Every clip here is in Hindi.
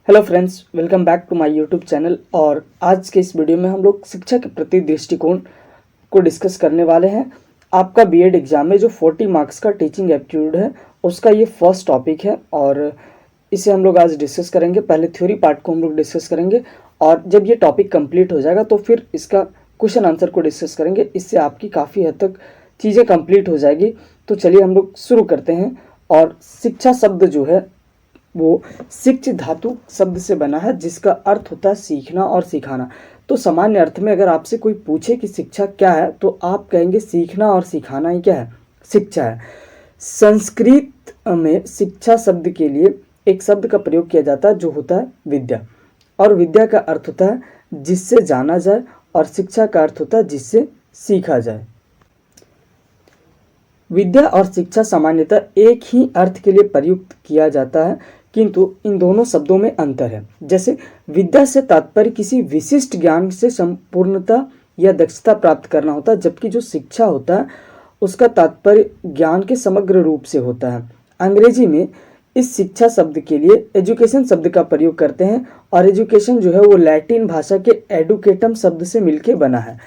Hello friends, welcome back to my YouTube channel. और आज के इस वीडियो में हम लोग शिक्षा के प्रति दृष्टिकोण को डिस्कस करने वाले हैं। आपका बीएड एग्जाम में जो 40 मार्क्स का टीचिंग एप्टीट्यूड है उसका ये फर्स्ट टॉपिक है और इसे हम लोग आज डिस्कस करेंगे। पहले थ्योरी पार्ट को हम लोग डिस्कस करेंगे और जब ये टॉपिक कंप्लीट हो जाएगा तो फिर इसका क्वेश्चन आंसर को डिस्कस करेंगे। इससे आपकी काफ़ी हद तक चीज़ें कंप्लीट हो जाएगी। तो चलिए हम लोग शुरू करते हैं। और शिक्षा शब्द जो है वो शिक्ष धातु शब्द से बना है जिसका अर्थ होता है सीखना और सिखाना। तो सामान्य अर्थ में अगर आपसे कोई पूछे कि शिक्षा क्या है तो आप कहेंगे सीखना और सिखाना ही क्या है, शिक्षा है। संस्कृत में शिक्षा शब्द के लिए एक शब्द का प्रयोग किया जाता है जो होता है विद्या। और विद्या का अर्थ होता है जिससे जाना जाए और शिक्षा का अर्थ होता है जिससे सीखा जाए। विद्या और शिक्षा सामान्यतः एक ही अर्थ के लिए प्रयुक्त किया जाता है, किंतु इन दोनों शब्दों में अंतर है। जैसे विद्या से तात्पर्य किसी विशिष्ट ज्ञान से संपूर्णता या दक्षता प्राप्त करना होता है, जबकि जो शिक्षा होता है उसका तात्पर्य ज्ञान के समग्र रूप से होता है। अंग्रेजी में इस शिक्षा शब्द के लिए एजुकेशन शब्द का प्रयोग करते हैं और एजुकेशन जो है वो लैटिन भाषा के एडुकेटम शब्द से मिलकर बना है।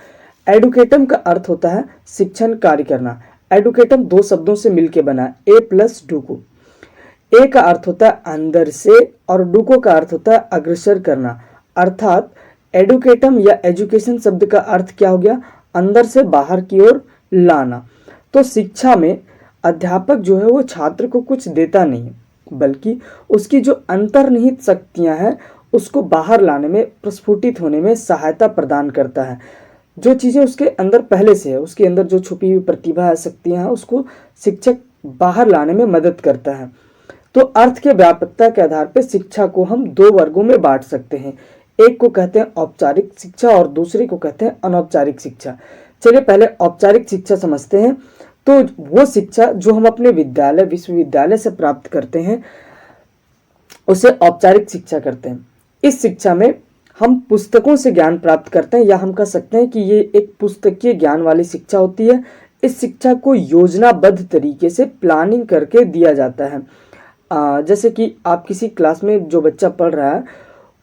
एडुकेटम का अर्थ होता है शिक्षण कार्य करना। एडुकेटम दो शब्दों से मिलकर बना है, ए प्लस डुको। ए का अर्थ होता है अंदर से और डुको का अर्थ होता है अग्रसर करना। अर्थात एडुकेटम या एजुकेशन शब्द का अर्थ क्या हो गया, अंदर से बाहर की ओर लाना। तो शिक्षा में अध्यापक जो है वो छात्र को कुछ देता नहीं बल्कि उसकी जो अंतर्निहित शक्तियां हैं उसको बाहर लाने में, प्रस्फुटित होने में सहायता प्रदान करता है। जो चीज़ें उसके अंदर पहले से है, उसके अंदर जो छुपी हुई प्रतिभा है, शक्तियां हैं, उसको शिक्षक बाहर लाने में मदद करता है। तो अर्थ के व्यापकता के आधार पर शिक्षा को हम दो वर्गों में बांट सकते हैं। एक को कहते हैं औपचारिक शिक्षा और दूसरे को कहते हैं अनौपचारिक शिक्षा। चलिए पहले औपचारिक शिक्षा समझते हैं। तो वो शिक्षा जो हम अपने विद्यालय विश्वविद्यालय से प्राप्त करते हैं उसे औपचारिक शिक्षा करते हैं। इस शिक्षा में हम पुस्तकों से ज्ञान प्राप्त करते हैं, या हम कह सकते हैं कि ये एक पुस्तकीय ज्ञान वाली शिक्षा होती है। इस शिक्षा को योजनाबद्ध तरीके से प्लानिंग करके दिया जाता है। जैसे कि आप किसी क्लास में जो बच्चा पढ़ रहा है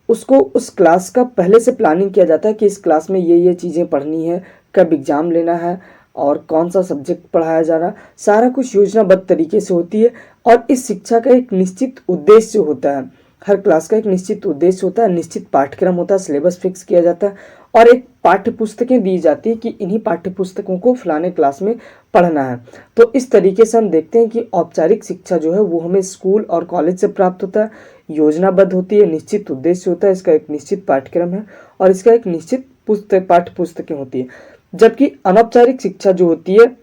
उसको उस क्लास का पहले से प्लानिंग किया जाता है कि इस क्लास में ये चीज़ें पढ़नी है, कब एग्ज़ाम लेना है और कौन सा सब्जेक्ट पढ़ाया जा रहा है, सारा कुछ योजनाबद्ध तरीके से होती है। और इस शिक्षा का एक निश्चित उद्देश्य होता है। हर क्लास का एक निश्चित उद्देश्य होता है, निश्चित पाठ्यक्रम होता है, सिलेबस फिक्स किया जाता है और एक पाठ्य पुस्तकें दी जाती है कि इन्हीं पाठ्य पुस्तकों को फलाने क्लास में पढ़ना है। तो इस तरीके से हम देखते हैं कि औपचारिक शिक्षा जो है वो हमें स्कूल और कॉलेज से प्राप्त होता है, योजनाबद्ध होती है, निश्चित उद्देश्य होता है, इसका एक निश्चित पाठ्यक्रम है और इसका एक निश्चित पाठ्य पुस्तकें होती है। जबकि अनौपचारिक शिक्षा जो होती है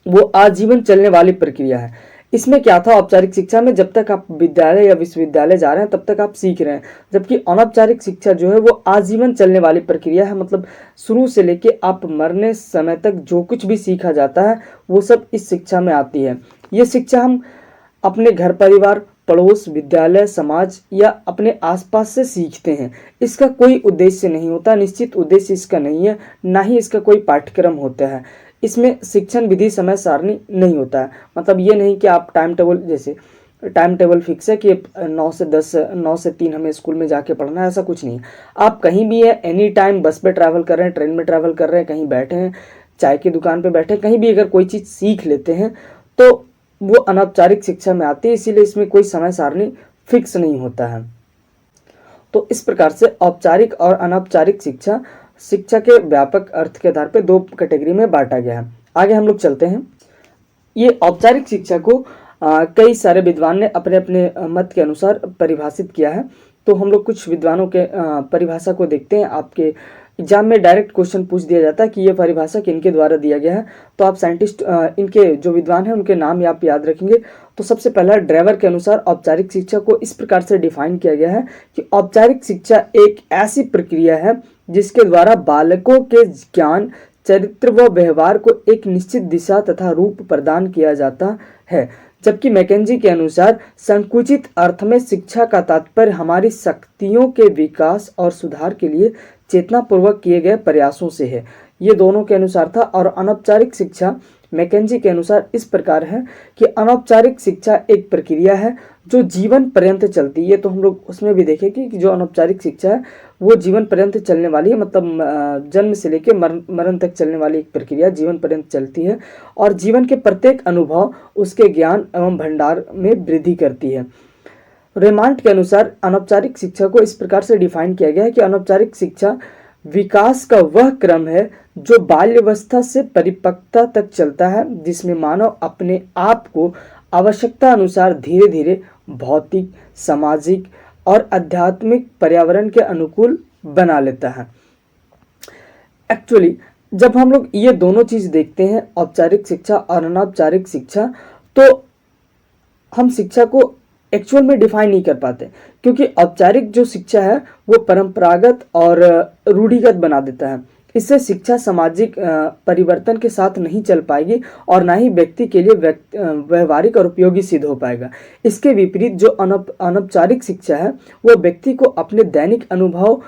वो आजीवन चलने वाली प्रक्रिया है। इसमें क्या था, औपचारिक शिक्षा में जब तक आप विद्यालय या विश्वविद्यालय जा रहे हैं तब तक आप सीख रहे हैं, जबकि अनौपचारिक शिक्षा जो है वो आजीवन चलने वाली प्रक्रिया है। मतलब शुरू से लेके आप मरने समय तक जो कुछ भी सीखा जाता है वो सब इस शिक्षा में आती है। ये शिक्षा हम अपने घर परिवार, पड़ोस, विद्यालय, समाज या अपने आसपास से सीखते हैं। इसका कोई उद्देश्य नहीं होता, निश्चित उद्देश्य इसका नहीं है, ना ही इसका कोई पाठ्यक्रम होता है। इसमें शिक्षण विधि समय सारणी नहीं होता है। मतलब ये नहीं कि आप टाइम टेबल, जैसे टाइम टेबल फिक्स है कि 9 से 10, 9 से 3 हमें स्कूल में जाके पढ़ना है, ऐसा कुछ नहीं है। आप कहीं भी है, एनी टाइम बस पे ट्रैवल कर रहे हैं, ट्रेन में ट्रैवल कर रहे हैं, कहीं बैठे हैं, चाय की दुकान पे बैठे, कहीं भी अगर कोई चीज़ सीख लेते हैं तो वो अनौपचारिक शिक्षा में आती है। इसीलिए इसमें कोई समय सारणी फिक्स नहीं होता है। तो इस प्रकार से औपचारिक और अनौपचारिक शिक्षा के व्यापक अर्थ के आधार पर दो कैटेगरी में बांटा गया है। आगे हम लोग चलते हैं। ये औपचारिक शिक्षा को कई सारे विद्वान ने अपने अपने मत के अनुसार परिभाषित किया है। तो हम लोग कुछ विद्वानों के परिभाषा को देखते हैं। आपके एग्जाम में डायरेक्ट क्वेश्चन पूछ दिया जाता है कि ये परिभाषा किनके द्वारा दिया गया है। तो आप साइंटिस्ट, इनके जो विद्वान हैं उनके नाम आप याद रखेंगे। तो सबसे पहला ड्रेवर के अनुसार औपचारिक शिक्षा को इस प्रकार से डिफाइन किया गया है कि औपचारिक शिक्षा एक ऐसी प्रक्रिया है जिसके द्वारा बालकों के ज्ञान, चरित्र व व्यवहार को एक निश्चित दिशा तथा रूप प्रदान किया जाता है। जबकि मैकेंजी के अनुसार संकुचित अर्थ में शिक्षा का तात्पर्य हमारी शक्तियों के विकास और सुधार के लिए चेतनापूर्वक किए गए प्रयासों से है। ये दोनों के अनुसार था। और अनौपचारिक शिक्षा मैकेंजी के अनुसार इस प्रकार है कि अनौपचारिक शिक्षा एक प्रक्रिया है जो जीवन पर्यंत चलती है, तो हम लोग उसमें भी देखें कि जो अनौपचारिक शिक्षा है वो जीवन पर्यंत चलने वाली है, मतलब जन्म से लेकर मरण तक चलने वाली एक प्रक्रिया जीवन पर्यंत चलती है और जीवन के प्रत्येक अनुभव उसके ज्ञान एवं भंडार में वृद्धि करती है। रेमांड के अनुसार अनौपचारिक शिक्षा को इस प्रकार से डिफाइन किया गया है कि अनौपचारिक शिक्षा विकास का वह क्रम है जो बाल्यावस्था से परिपक्वता तक चलता है, जिसमें मानव अपने आप को आवश्यकता अनुसार धीरे धीरे भौतिक, सामाजिक और आध्यात्मिक पर्यावरण के अनुकूल बना लेता है। एक्चुअली जब हम लोग ये दोनों चीज देखते हैं, औपचारिक शिक्षा और अनौपचारिक शिक्षा, तो हम शिक्षा को एक्चुअल में डिफाइन नहीं कर पाते, क्योंकि औपचारिक जो शिक्षा है वो परंपरागत और रूढ़िगत बना देता है। इससे शिक्षा सामाजिक परिवर्तन के साथ नहीं चल पाएगी और ना ही व्यक्ति के लिए व्यवहारिक और उपयोगी सिद्ध हो पाएगा। इसके विपरीत जो अनौपचारिक शिक्षा है वो व्यक्ति को अपने दैनिक अनुभव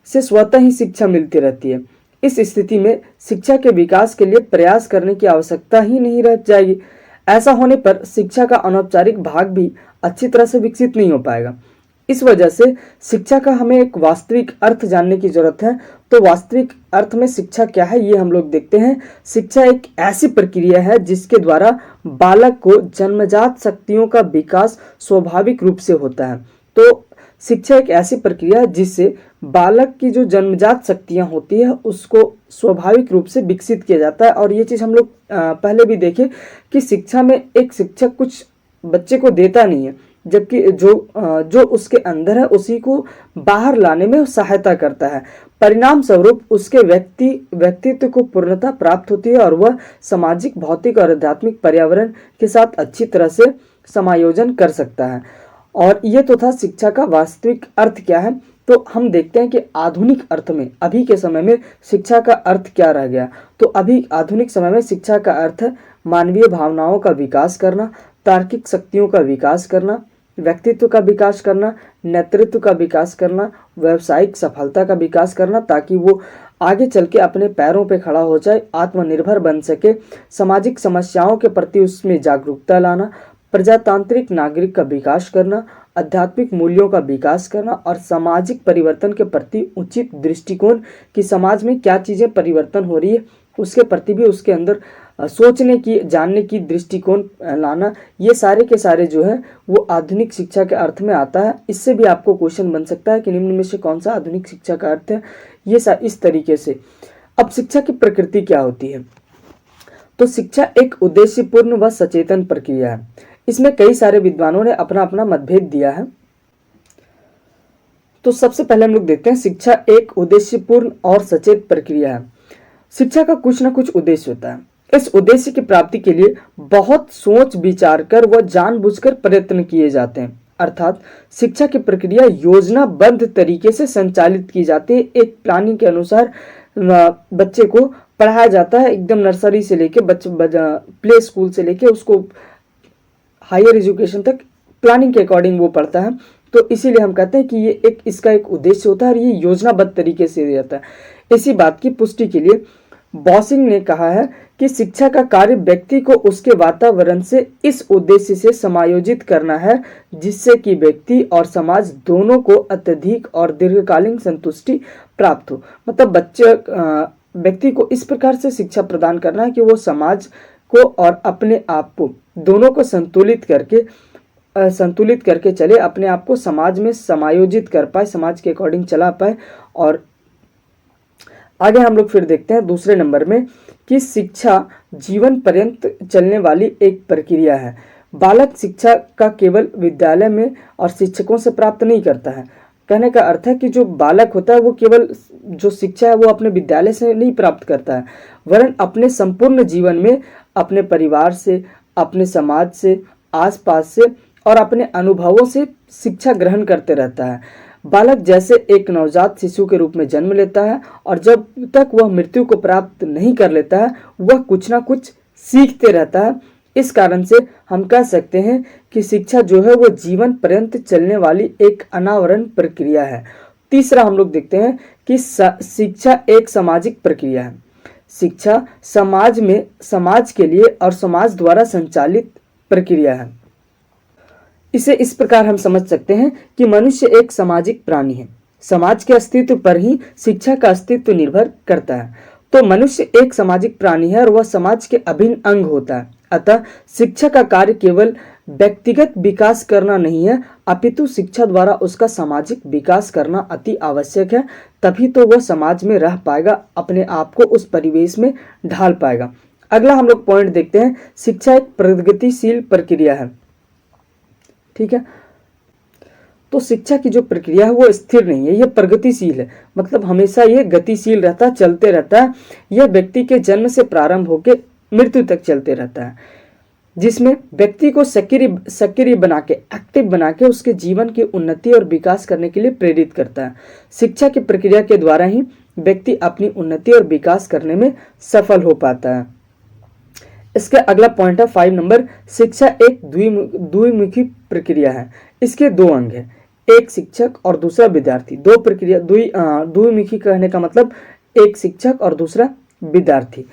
से स्वतः ही शिक्षा मिलती रहती है। इस स्थिति में शिक्षा के विकास के लिए प्रयास करने की आवश्यकता ही नहीं रह जाएगी। ऐसा होने पर शिक्षा का अनौपचारिक भाग भी अच्छी तरह से विकसित नहीं हो पाएगा। इस वजह से शिक्षा का हमें एक वास्तविक अर्थ जानने की जरूरत है। तो वास्तविक अर्थ में शिक्षा क्या है ये हम लोग देखते हैं। शिक्षा एक ऐसी प्रक्रिया है जिसके द्वारा बालक को जन्मजात शक्तियों का विकास स्वाभाविक रूप से होता है। तो शिक्षा एक ऐसी प्रक्रिया है जिससे बालक की जो जन्मजात शक्तियां होती है उसको स्वाभाविक रूप से विकसित किया जाता है। और ये चीज़ हम लोग पहले भी देखे कि शिक्षा में एक शिक्षक कुछ बच्चे को देता नहीं है, जबकि जो उसके अंदर है उसी को बाहर लाने में सहायता करता है। परिणाम स्वरूप उसके व्यक्तित्व को पूर्णता प्राप्त होती है और वह सामाजिक, भौतिक और आध्यात्मिक पर्यावरण के साथ अच्छी तरह से समायोजन कर सकता है। और ये तो था शिक्षा का वास्तविक अर्थ क्या है। तो हम देखते हैं कि आधुनिक अर्थ में अभी के समय में शिक्षा का अर्थ क्या रह गया। तो अभी आधुनिक समय में शिक्षा का अर्थ है मानवीय भावनाओं का विकास करना, तार्किक शक्तियों का विकास करना, व्यक्तित्व का विकास करना, नेतृत्व का विकास करना, व्यावसायिक सफलता का विकास करना, ताकि वो आगे चल के अपने पैरों पे खड़ा हो जाए, आत्मनिर्भर बन सके, सामाजिक समस्याओं के प्रति उसमें जागरूकता लाना, प्रजातांत्रिक नागरिक का विकास करना, आध्यात्मिक मूल्यों का विकास करना और सामाजिक परिवर्तन के प्रति उचित दृष्टिकोण कि समाज में क्या चीज़ें परिवर्तन हो रही है उसके प्रति भी उसके अंदर सोचने की, जानने की दृष्टिकोण लाना। ये सारे के सारे जो है वो आधुनिक शिक्षा के अर्थ में आता है। इससे भी आपको क्वेश्चन बन सकता है कि निम्न में से कौन सा आधुनिक शिक्षा का अर्थ है। ये इस तरीके से। अब शिक्षा की प्रकृति क्या होती है। तो शिक्षा एक उद्देश्यपूर्ण व सचेतन प्रक्रिया है। इसमें कई सारे विद्वानों ने अपना अपना मतभेद दिया है। तो सबसे पहले हम लोग देखते हैं शिक्षा एक उद्देश्यपूर्ण और सचेत प्रक्रिया है। शिक्षा का कुछ ना कुछ उद्देश्य होता है। इस उद्देश्य की प्राप्ति के लिए बहुत सोच विचार कर व जानबूझकर प्रयत्न किए जाते हैं। अर्थात शिक्षा की प्रक्रिया योजनाबद्ध तरीके से संचालित की जाती है। एक प्लानिंग के अनुसार बच्चे को पढ़ाया जाता है, एकदम नर्सरी से लेके प्ले स्कूल से लेके उसको हायर एजुकेशन तक प्लानिंग के अकॉर्डिंग वो पढ़ता है। तो इसीलिए हम कहते हैं कि ये इसका एक उद्देश्य होता है और ये योजनाबद्ध तरीके से दिया जाता है। इसी बात की पुष्टि के लिए बॉसिंग ने कहा है कि शिक्षा का कार्य व्यक्ति को उसके वातावरण से इस उद्देश्य से समायोजित करना है जिससे कि व्यक्ति और समाज दोनों को अत्यधिक और दीर्घकालीन संतुष्टि प्राप्त हो। मतलब व्यक्ति को इस प्रकार से शिक्षा प्रदान करना है कि वो समाज को और अपने आप को दोनों को संतुलित करके चले, अपने आप को समाज में समायोजित कर पाए, समाज के अकॉर्डिंग चला पाए। और आगे हम लोग फिर देखते हैं दूसरे नंबर में कि शिक्षा जीवन पर्यंत चलने वाली एक प्रक्रिया है। बालक शिक्षा का केवल विद्यालय में और शिक्षकों से प्राप्त नहीं करता है। कहने का अर्थ है कि जो बालक होता है वो केवल जो शिक्षा है वो अपने विद्यालय से नहीं प्राप्त करता है, वरन अपने संपूर्ण जीवन में अपने परिवार से, अपने समाज से, आसपास से और अपने अनुभवों से शिक्षा ग्रहण करते रहता है। बालक जैसे एक नवजात शिशु के रूप में जन्म लेता है और जब तक वह मृत्यु को प्राप्त नहीं कर लेता है वह कुछ ना कुछ सीखते रहता है। इस कारण से हम कह सकते हैं कि शिक्षा जो है वो जीवन पर्यंत चलने वाली एक अनावरण प्रक्रिया है। तीसरा हम लोग देखते हैं कि शिक्षा एक सामाजिक प्रक्रिया है। शिक्षा समाज के लिए और समाज द्वारा संचालित प्रक्रिया है। इसे इस प्रकार हम समझ सकते हैं कि मनुष्य एक सामाजिक प्राणी है। समाज के अस्तित्व पर ही शिक्षा का अस्तित्व निर्भर करता है। तो मनुष्य एक सामाजिक प्राणी है और वह समाज के अभिन्न अंग होता है। अतः शिक्षा का कार्य केवल व्यक्तिगत विकास करना नहीं है, अपितु शिक्षा द्वारा उसका सामाजिक विकास करना अति आवश्यक है। तभी तो वह समाज में रह पाएगा, अपने आप को उस परिवेश में ढाल पाएगा। अगला हम लोग पॉइंट देखते हैं, शिक्षा एक प्रगतिशील प्रक्रिया है। ठीक है, तो शिक्षा की जो प्रक्रिया है वो स्थिर नहीं है, यह प्रगतिशील है। मतलब हमेशा ये गतिशील रहता है, चलते रहता है। यह व्यक्ति के जन्म से प्रारंभ होकर मृत्यु तक चलते रहता है, जिसमें व्यक्ति को सक्रिय बना के, एक्टिव बना के उसके जीवन की उन्नति और विकास करने के लिए प्रेरित करता है। शिक्षा की प्रक्रिया के द्वारा ही व्यक्ति अपनी उन्नति और विकास करने में सफल हो पाता है। इसका अगला पॉइंट है 5 नंबर, शिक्षा एक द्विमुखी प्रक्रिया है। इसके दो अंग हैं, एक शिक्षक और दूसरा विद्यार्थी। दो प्रक्रिया, द्विमुखी कहने का मतलब एक शिक्षक और दूसरा विद्यार्थी।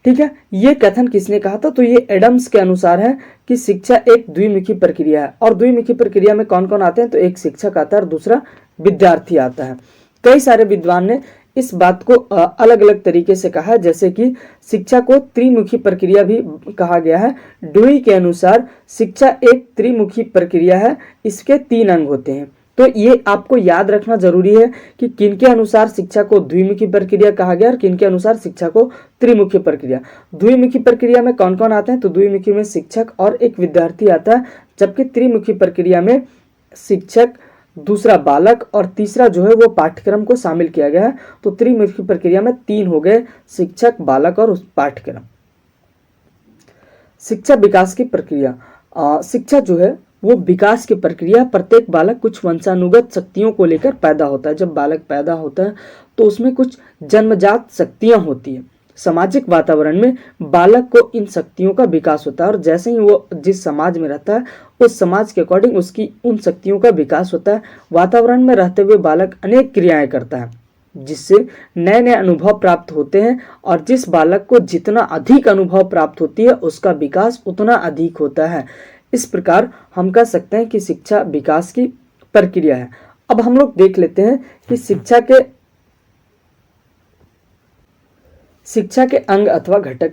ठीक है, ये कथन किसने कहा था? तो ये एडम्स के अनुसार है कि शिक्षा एक द्विमुखी प्रक्रिया है। और द्विमुखी प्रक्रिया में कौन कौन आते हैं? तो एक शिक्षक आता है और दूसरा विद्यार्थी आता है। कई सारे विद्वान ने इस बात को अलग अलग तरीके से कहा है, जैसे कि शिक्षा को त्रिमुखी प्रक्रिया भी कहा गया है। ड्यूई के अनुसार शिक्षा एक त्रिमुखी प्रक्रिया है, इसके 3 अंग होते हैं। तो ये आपको याद रखना जरूरी है कि किनके अनुसार शिक्षा को द्विमुखी प्रक्रिया कहा गया और किनके अनुसार शिक्षा को त्रिमुखी प्रक्रिया। द्विमुखी प्रक्रिया में कौन कौन आते हैं? तो द्विमुखी में शिक्षक और एक विद्यार्थी आता है, जबकि त्रिमुखी प्रक्रिया में शिक्षक, दूसरा बालक और तीसरा जो है वो पाठ्यक्रम को शामिल किया गया है। तो त्रिमुखी प्रक्रिया में 3 हो गए, शिक्षक, बालक और पाठ्यक्रम। शिक्षा विकास की प्रक्रिया, शिक्षा जो है वो विकास की प्रक्रिया। प्रत्येक बालक कुछ वंशानुगत शक्तियों को लेकर पैदा होता है। जब बालक पैदा होता है तो उसमें कुछ जन्मजात शक्तियां होती है। सामाजिक वातावरण में बालक को इन शक्तियों का विकास होता है और जैसे ही वो जिस समाज में रहता है उस समाज के अकॉर्डिंग उसकी उन शक्तियों का विकास होता है। वातावरण में रहते हुए बालक अनेक क्रियाएं करता है, जिससे नए नए अनुभव प्राप्त होते हैं और जिस बालक को जितना अधिक अनुभव प्राप्त होती है उसका विकास उतना अधिक होता है। इस प्रकार हम कह सकते हैं कि शिक्षा विकास की प्रक्रिया है। अब हम लोग देख लेते हैं कि शिक्षा के अंग अथवा घटक,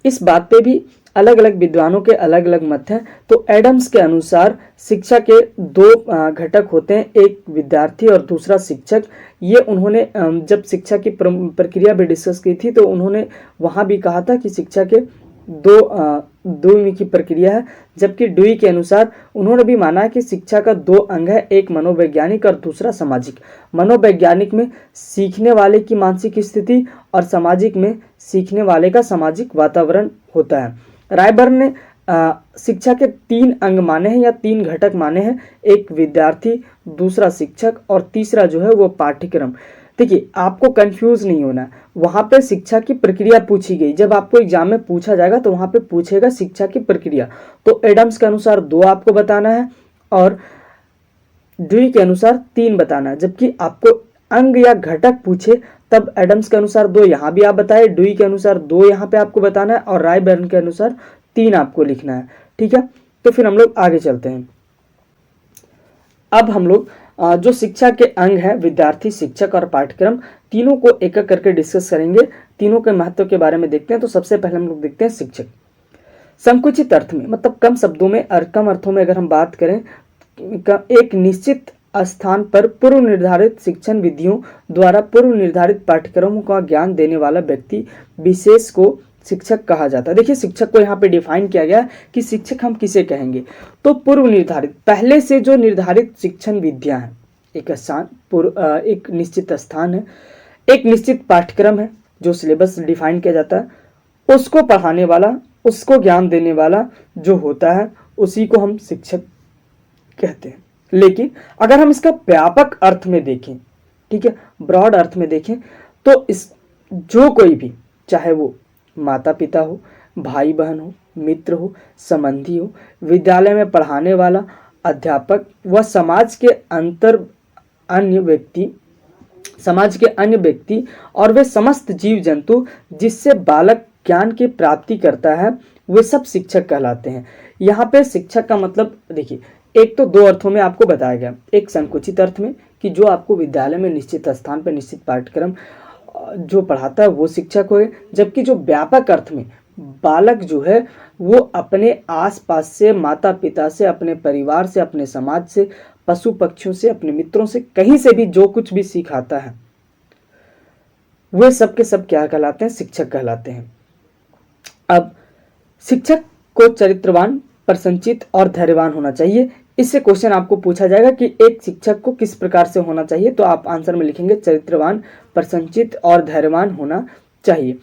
इस बात पे भी अलग अलग विद्वानों के अलग अलग मत हैं। तो एडम्स के अनुसार शिक्षा के 2 घटक होते हैं, एक विद्यार्थी और दूसरा शिक्षक। ये उन्होंने जब शिक्षा की प्रक्रिया भी डिस्कस की थी तो उन्होंने वहाँ भी कहा था कि शिक्षा के 2 द्विमुखी प्रक्रिया है। जबकि ड्यूई के अनुसार उन्होंने भी माना है कि शिक्षा का 2 अंग है, एक मनोवैज्ञानिक और दूसरा सामाजिक। मनोवैज्ञानिक में सीखने वाले की मानसिक स्थिति और सामाजिक में सीखने वाले का सामाजिक वातावरण होता है। रायबर्न ने शिक्षा के 3 अंग माने हैं या 3 घटक माने हैं, एक विद्यार्थी, दूसरा शिक्षक और तीसरा जो है वो पाठ्यक्रम। देखिए, आपको कंफ्यूज नहीं होना, वहां पे शिक्षा की प्रक्रिया पूछी गई। जब आपको एग्जाम में पूछा जाएगा तो वहां पे पूछेगा शिक्षा की प्रक्रिया। तो एडम्स के अनुसार 2 आपको बताना है और ड्यूई के अनुसार 3 बताना है। जबकि आपको अंग या घटक पूछे तब एडम्स के अनुसार 2 यहाँ भी आप बताए, ड्यूई के अनुसार 2 यहाँ पे आपको बताना है और रायबर्न के अनुसार 3 आपको लिखना है। ठीक है, तो फिर हम लोग आगे चलते हैं। अब हम लोग जो शिक्षा के अंग हैं, विद्यार्थी, शिक्षक और पाठ्यक्रम, तीनों को एक एक करके डिस्कस करेंगे। तीनों के महत्व के बारे में देखते हैं। तो सबसे पहले हम लोग देखते हैं शिक्षक। संकुचित अर्थ में, मतलब कम शब्दों में और कम अर्थों में अगर हम बात करें, एक निश्चित स्थान पर पूर्व निर्धारित शिक्षण विधियों द्वारा पूर्व निर्धारित पाठ्यक्रमों का ज्ञान देने वाला व्यक्ति विशेष को शिक्षक कहा जाता है। देखिए, शिक्षक को यहाँ पे डिफाइन किया गया कि शिक्षक हम किसे कहेंगे। तो पूर्व निर्धारित, पहले से जो निर्धारित शिक्षण विधियां हैं, एक निश्चित स्थान है, एक निश्चित पाठ्यक्रम है जो सिलेबस डिफाइन किया जाता है, उसको पढ़ाने वाला, उसको ज्ञान देने वाला जो होता है उसी को हम शिक्षक कहते हैं। लेकिन अगर हम इसका व्यापक अर्थ में देखें, ठीक है, ब्रॉड अर्थ में देखें, तो इस जो कोई भी, चाहे वो माता पिता हो, भाई बहन हो, मित्र हो, संबंधी हो, विद्यालय में पढ़ाने वाला, अध्यापक व समाज के अन्य व्यक्ति और वे समस्त जीव जंतु जिससे बालक ज्ञान की प्राप्ति करता है, वे सब शिक्षक कहलाते हैं। यहाँ पे शिक्षक का मतलब देखिए, एक तो दो अर्थों में आपको बताया गया, एक संकुचित अर्थ में कि जो आपको विद्यालय में निश्चित स्थान पर निश्चित पाठ्यक्रम जो पढ़ाता है वो शिक्षक हो, जबकि जो व्यापक अर्थ में बालक जो है वो अपने आसपास से, माता पिता से, अपने परिवार से, अपने समाज से, पशु पक्षियों से, अपने मित्रों से, कहीं से भी जो कुछ भी सीखाता है वे सब के सब क्या कहलाते हैं? शिक्षक कहलाते हैं। अब शिक्षक को चरित्रवान, प्रसन्नचित्त और धैर्यवान होना चाहिए। इससे क्वेश्चन आपको पूछा जाएगा कि एक शिक्षक को किस प्रकार से होना चाहिए, तो आप आंसर में लिखेंगे चरित्रवान, प्रसन्नचित्त और धैर्यवान होना चाहिए।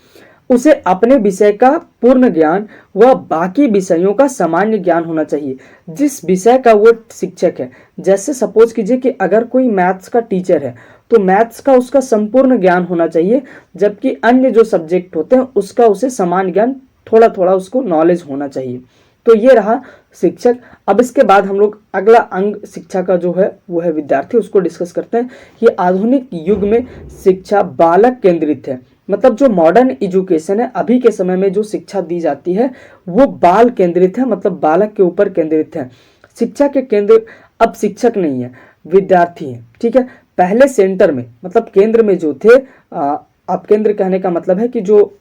उसे अपने विषय का पूर्ण ज्ञान व बाकी विषयों का सामान्य ज्ञान होना चाहिए, जिस विषय का वो शिक्षक है। जैसे सपोज कीजिए कि अगर कोई मैथ्स का टीचर है तो मैथ्स का उसका संपूर्ण ज्ञान होना चाहिए, जबकि अन्य जो सब्जेक्ट होते हैं उसका उसे सामान्य ज्ञान, थोड़ा थोड़ा उसको नॉलेज होना चाहिए। तो ये रहा शिक्षक। अब इसके बाद हम लोग अगला अंग शिक्षा का जो है वो है विद्यार्थी, उसको डिस्कस करते हैं। ये आधुनिक युग में शिक्षा बालक केंद्रित है, मतलब जो मॉडर्न एजुकेशन है, अभी के समय में जो शिक्षा दी जाती है वो बाल केंद्रित है, मतलब बालक के ऊपर केंद्रित है। शिक्षा के केंद्र अब शिक्षक नहीं है, विद्यार्थी है। ठीक है, पहले सेंटर में, मतलब केंद्र में जो थे, अब केंद्र कहने का मतलब है कि जो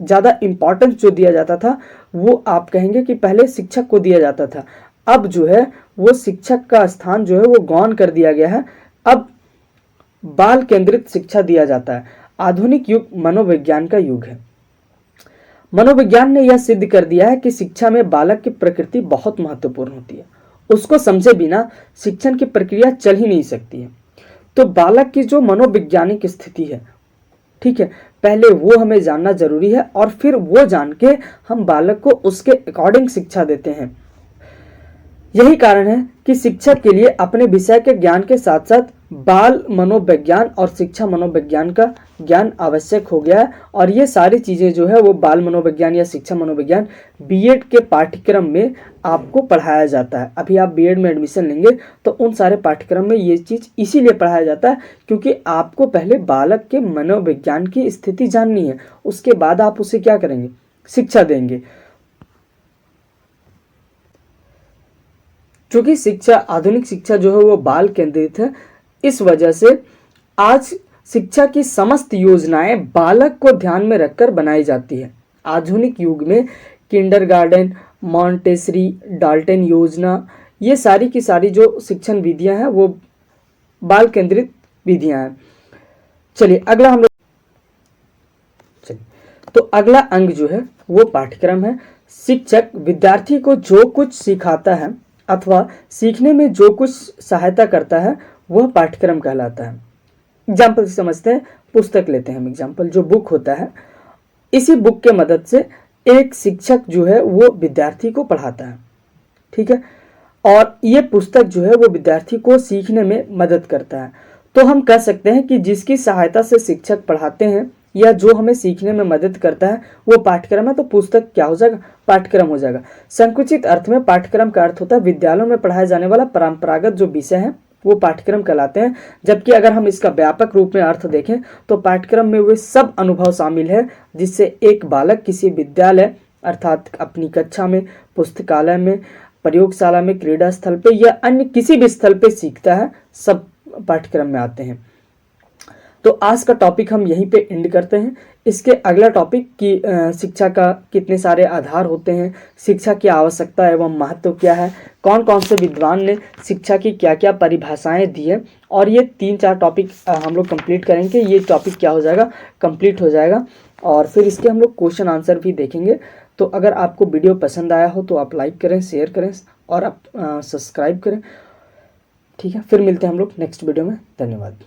ज़्यादा इम्पोर्टेंस जो दिया जाता था वो आप कहेंगे कि पहले शिक्षक को दिया जाता था। अब जो है वो शिक्षक का स्थान जो है वो गौण कर दिया गया है, अब बाल केंद्रित शिक्षा दिया जाता है। आधुनिक युग मनोविज्ञान का युग है। मनोविज्ञान ने यह सिद्ध कर दिया है कि शिक्षा में बालक की प्रकृति बहुत महत्वपूर्ण होती है। उसको समझे बिना शिक्षण की प्रक्रिया चल ही नहीं सकती है। तो बालक की जो मनोवैज्ञानिक स्थिति है, ठीक है, पहले वो हमें जानना जरूरी है और फिर वो जान के हम बालक को उसके अकॉर्डिंग शिक्षा देते हैं। यही कारण है कि शिक्षक के लिए अपने विषय के ज्ञान के साथ साथ बाल मनोविज्ञान और शिक्षा मनोविज्ञान का ज्ञान आवश्यक हो गया है। और ये सारी चीज़ें जो है वो बाल मनोविज्ञान या शिक्षा मनोविज्ञान बीएड के पाठ्यक्रम में आपको पढ़ाया जाता है। अभी आप बीएड में एडमिशन लेंगे तो उन सारे पाठ्यक्रम में ये चीज़ इसीलिए पढ़ाया जाता है क्योंकि आपको पहले बालक के मनोविज्ञान की स्थिति जाननी है, उसके बाद आप उसे क्या करेंगे? शिक्षा देंगे। चूंकि शिक्षा, आधुनिक शिक्षा जो है वो बाल केंद्रित है, इस वजह से आज शिक्षा की समस्त योजनाएं बालक को ध्यान में रखकर बनाई जाती है। आधुनिक युग में किंडरगार्टन, मॉन्टेसरी, डाल्टन योजना, ये सारी की सारी जो शिक्षण विधियां हैं वो बाल केंद्रित विधियां हैं। चलिए अगला हम लोग, तो अगला अंग जो है वो पाठ्यक्रम है। शिक्षक विद्यार्थी को जो कुछ सिखाता है अथवा सीखने में जो कुछ सहायता करता है वह पाठ्यक्रम कहलाता है। एग्जाम्पल से समझते हैं, पुस्तक लेते हैं हम एग्जाम्पल, जो बुक होता है, इसी बुक के मदद से एक शिक्षक जो है वो विद्यार्थी को पढ़ाता है। ठीक है, और ये पुस्तक जो है वो विद्यार्थी को सीखने में मदद करता है। तो हम कह सकते हैं कि जिसकी सहायता से शिक्षक पढ़ाते हैं या जो हमें सीखने में मदद करता है वो पाठ्यक्रम है। तो पुस्तक क्या हो जाएगा? पाठ्यक्रम हो जाएगा। संकुचित अर्थ में पाठ्यक्रम का अर्थ होता है विद्यालयों में पढ़ाया जाने वाला परंपरागत जो विषय है वो पाठ्यक्रम कहलाते हैं। जबकि अगर हम इसका व्यापक रूप में अर्थ देखें तो पाठ्यक्रम में वे सब अनुभव शामिल है जिससे एक बालक किसी विद्यालय अर्थात अपनी कक्षा में, पुस्तकालय में, प्रयोगशाला में, क्रीड़ा स्थल पे या अन्य किसी भी स्थल पे सीखता है, सब पाठ्यक्रम में आते हैं। तो आज का टॉपिक हम यहीं पे एंड करते हैं। इसके अगला टॉपिक की शिक्षा का कितने सारे आधार होते हैं, शिक्षा की आवश्यकता एवं महत्व क्या है, कौन कौन से विद्वान ने शिक्षा की क्या क्या परिभाषाएं दी है, और ये 3-4 टॉपिक हम लोग कंप्लीट करेंगे। ये टॉपिक क्या हो जाएगा? कंप्लीट हो जाएगा। और फिर इसके हम लोग क्वेश्चन आंसर भी देखेंगे। तो अगर आपको वीडियो पसंद आया हो तो आप लाइक करें, शेयर करें और आप सब्सक्राइब करें। ठीक है, फिर मिलते हैं हम लोग नेक्स्ट वीडियो में। धन्यवाद।